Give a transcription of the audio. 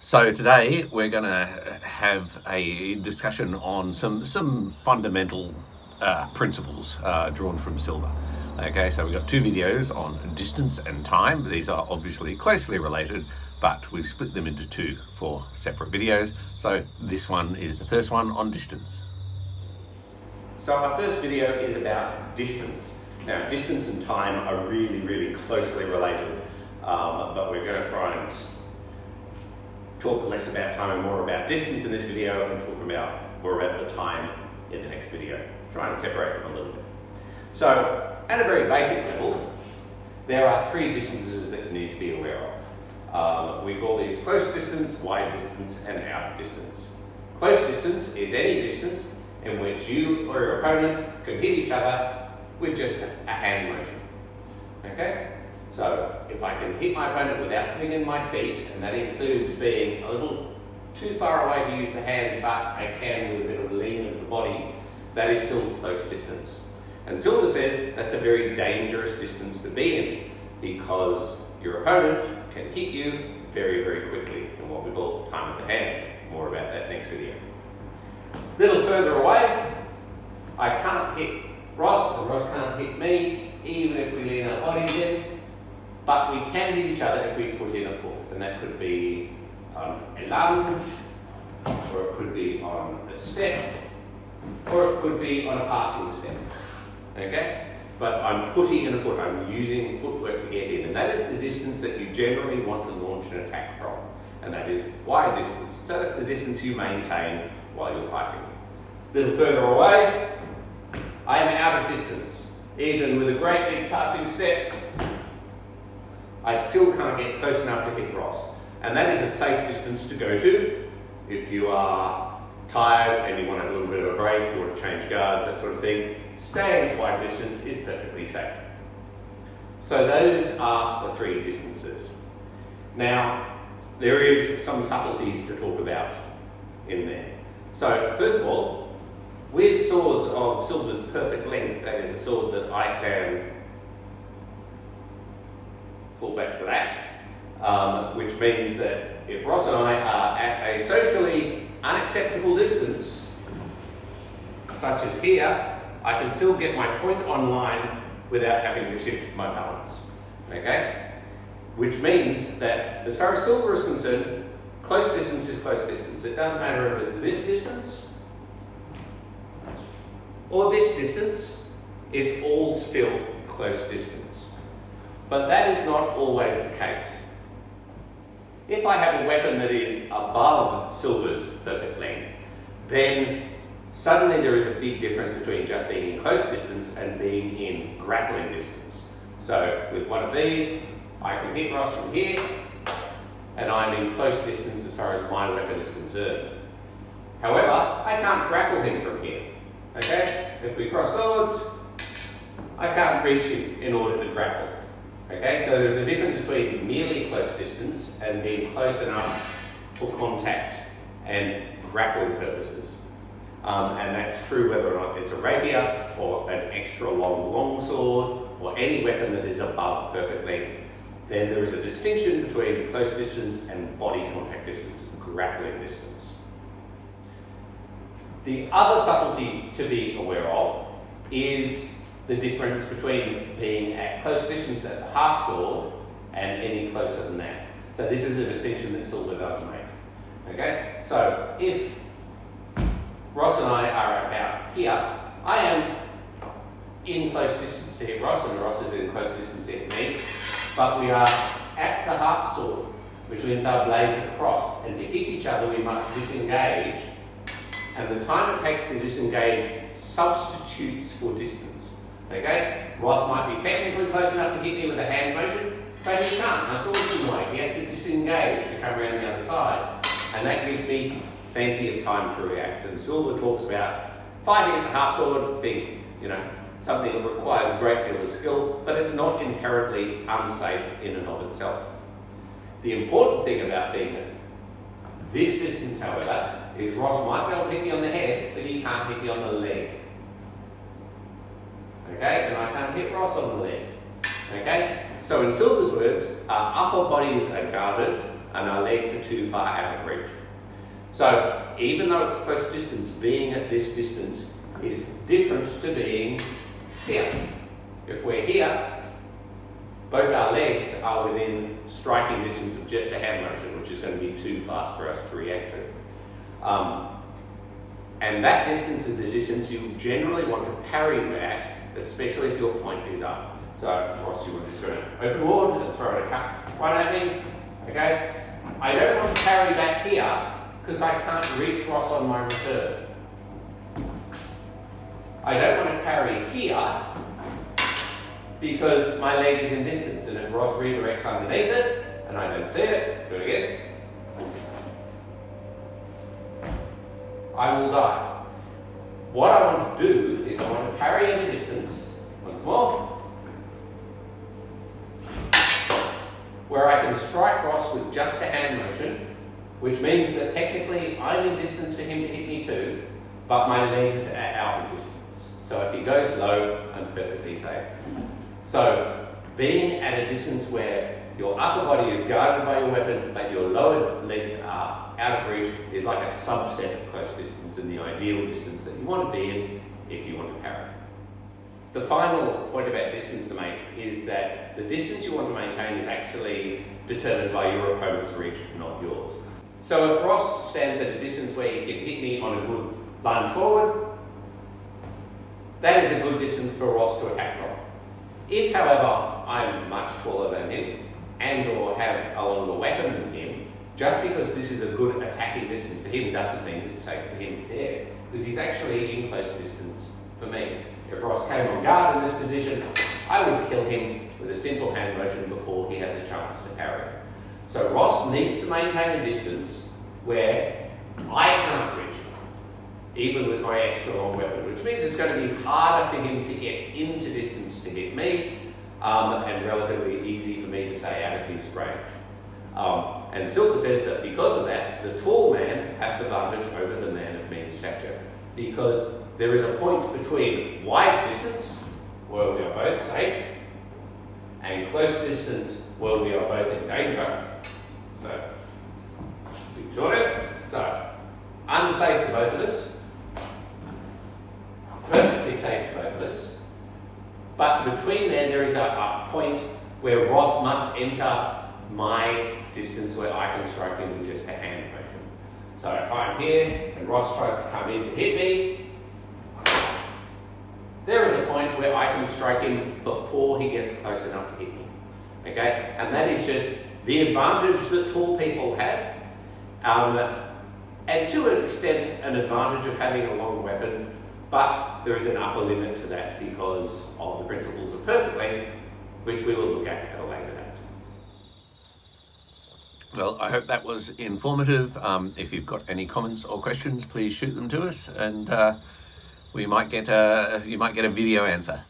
So today we're going to have a discussion on some fundamental principles drawn from Silva. Okay, so we've got two videos on distance and time. These are obviously closely related, but we've split them into two for separate videos. So this one is the first one on distance. So our first video is about distance. Now, distance and time are really closely related, but we're going to try and talk less about time and more about distance in this video, and talk more about the time in the next video. Try and separate them a little bit. So, at a very basic level, there are three distances that you need to be aware of. We call these close distance, wide distance, and out distance. Close distance is any distance in which you or your opponent can hit each other with just a hand motion. Okay? So, if I can hit my opponent without putting in my feet, and that includes being a little too far away to use the hand, but I can with a bit of lean of the body, that is still close distance. And Silva says that's a very dangerous distance to be in, because your opponent can hit you very quickly in what we call time of the hand. More about that next video. A little further away, I can't hit Ross, and Ross can't hit me, even if we lean our bodies in. But we can hit each other if we put in a foot, and that could be on a lunge, or it could be on a step, or it could be on a passing step. Okay? But I'm putting in a foot, I'm using footwork to get in, and that is the distance that you generally want to launch an attack from, and that is wide distance. So that's the distance you maintain while you're fighting. A little further away, I am out of distance. Even with a great big passing step, I still can't get close enough to hit Ross. And that is a safe distance to go to. If you are tired and you want a little bit of a break, you want to change guards, that sort of thing, staying at wide distance is perfectly safe. So those are the three distances. Now, there is some subtleties to talk about in there. So, first of all, with swords of Silva's perfect length, that is a sword that I can pull back to that, which means that if Ross and I are at a socially unacceptable distance, such as here, I can still get my point on line without having to shift my balance. Okay? Which means that, as far as Silva is concerned, close distance is close distance. It doesn't matter if it's this distance or this distance, it's all still close distance. But that is not always the case. If I have a weapon that is above Silva's perfect length, then suddenly there is a big difference between just being in close distance and being in grappling distance. So with one of these, I can hit Ross from here, and I'm in close distance as far as my weapon is concerned. However, I can't grapple him from here. Okay? If we cross swords, I can't reach him in order to grapple. Okay, so there's a difference between merely close distance and being close enough for contact and grappling purposes. And that's true whether or not it's a rapier or an extra long sword or any weapon that is above perfect length. Then there is a distinction between close distance and body contact distance, grappling distance. The other subtlety to be aware of is the difference between being at close distance at the half sword and any closer than that. So this is a distinction that Silva does make. Okay? So if Ross and I are about here, I am in close distance to hit Ross, and Ross is in close distance to hit me, but we are at the half sword, which means our blades are crossed, and to hit each other we must disengage, and the time it takes to disengage substitutes for distance. Okay? Ross might be technically close enough to hit me with a hand motion, but he can't. My sword's in the way. He has to disengage to come around the other side. And that gives me plenty of time to react. And Silva talks about fighting at the half sword being, something that requires a great deal of skill, but it's not inherently unsafe in and of itself. The important thing about being at this distance, however, is Ross might be able to hit me on the head, but he can't hit me on the leg. Okay, and I can't hit Ross on the leg. Okay, so in Silva's words, our upper bodies are guarded, and our legs are too far out of reach. So even though it's close distance, being at this distance is different to being here. If we're here, both our legs are within striking distance of just a hand motion, which is going to be too fast for us to react to. And that distance is the distance you generally want to parry at, especially if your point is up. So if Ross, you want to just open board and throw it a cut right at me, okay? I don't want to parry back here because I can't reach Ross on my return. I don't want to parry here because my leg is in distance, and if Ross redirects underneath it and I don't see it, do it again, I will die. What I want to do is I want to parry at a distance, once more, where I can strike Ross with just a hand motion, which means that technically I'm in distance for him to hit me too, but my legs are out of distance. So if he goes low, I'm perfectly safe. So being at a distance where your upper body is guarded by your weapon, but your lower legs are out of reach, is like a subset of close distance and the ideal distance that you want to be in if you want to parry. The final point about distance to make is that the distance you want to maintain is actually determined by your opponent's reach, not yours. So if Ross stands at a distance where he can hit me on a good lunge forward, that is a good distance for Ross to attack from. If, however, I'm much taller than him and or have a longer weapon than him, just because this is a good attacking distance for him doesn't mean it's safe for him to hit, because he's actually in close distance for me. If Ross came on guard in this position, I would kill him with a simple hand motion before he has a chance to parry. So Ross needs to maintain a distance where I can't reach him, even with my extra long weapon, which means it's going to be harder for him to get into distance to hit me, and relatively easy for me to stay out of his range. And Silver says that because of that, the tall man has the advantage over the man of mean stature, because there is a point between wide distance, where we are both safe, and close distance, where we are both in danger. So, sort it. So, unsafe for both of us, perfectly safe for both of us, but between there is a point where Ross must enter my distance where I can strike him with just a hand motion. So if I'm here and Ross tries to come in to hit me, there is a point where I can strike him before he gets close enough to hit me. Okay? And that is just the advantage that tall people have, and to an extent an advantage of having a long weapon, but there is an upper limit to that because of the principles of perfect length, which we will look at a later date. Well, I hope that was informative. If you've got any comments or questions, please shoot them to us, and you might get a video answer.